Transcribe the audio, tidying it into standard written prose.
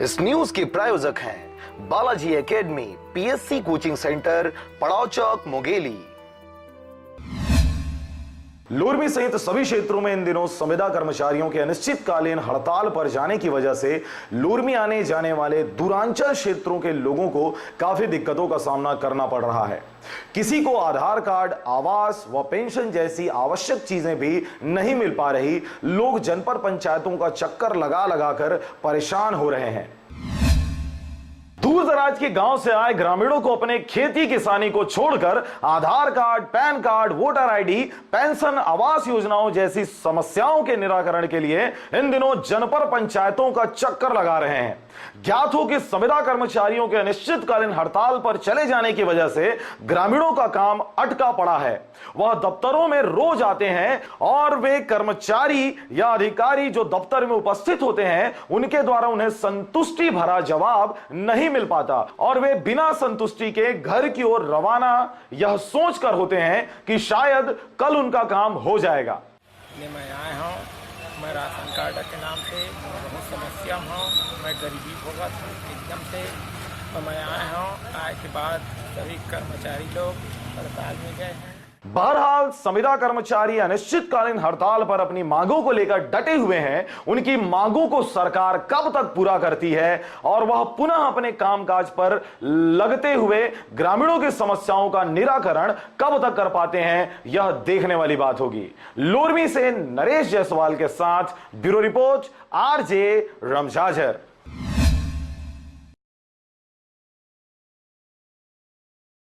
इस न्यूज के प्रायोजक हैं Balaji academy, PSC coaching centre, पड़ाव चौक, मुंगेली। लोरमी सहित सभी क्षेत्रों में इन दिनों संविदा कर्मचारियों के अनिश्चितकालीन हड़ताल पर जाने की वजह से लोरमी आने जाने वाले दूरांचल क्षेत्रों के लोगों को काफी दिक्कतों का सामना करना पड़ रहा है। किसी को आधार कार्ड, आवास व पेंशन जैसी आवश्यक चीजें भी नहीं मिल पा रही। लोग जनपद पंचायतों का चक्कर लगा लगाकर परेशान हो रहे हैं। दूर दराज के गांव से आए ग्रामीणों को अपने खेती किसानी को छोड़कर Aadhaar card, PAN card, voter ID, pension, आवास योजनाओं जैसी समस्याओं के निराकरण के लिए इन दिनों जनपद पंचायतों का चक्कर लगा रहे हैं। ज्ञात हो कि संविदा कर्मचारियों के अनिश्चितकालीन हड़ताल पर चले जाने की वजह से ग्रामीणों का काम अटका पड़ा है। वह दफ्तरों में रोज आते हैं और वे कर्मचारी या अधिकारी जो दफ्तर में उपस्थित होते हैं उनके द्वारा उन्हें संतुष्टि भरा जवाब नहीं मिल पाता और वे बिना संतुष्टि के घर की ओर रवाना यह सोचकर होते हैं कि शायद कल उनका काम हो जाएगा। मैं आया हूँ, मैं राशन कार्ड के नाम से बहुत समस्या हूँ, मैं गरीबी भोगा था एकदम से। तो मैं आया हूँ, आए के बाद सभी कर्मचारी लोग हड़ताल में गए हैं। बहरहाल संविदा कर्मचारी अनिश्चितकालीन हड़ताल पर अपनी मांगों को लेकर डटे हुए हैं। उनकी मांगों को सरकार कब तक पूरा करती है और वह पुनः अपने कामकाज पर लगते हुए ग्रामीणों की समस्याओं का निराकरण कब तक कर पाते हैं, यह देखने वाली बात होगी। लोरमी से नरेश जायसवाल के साथ ब्यूरो रिपोर्ट, आरजे रमजाजर।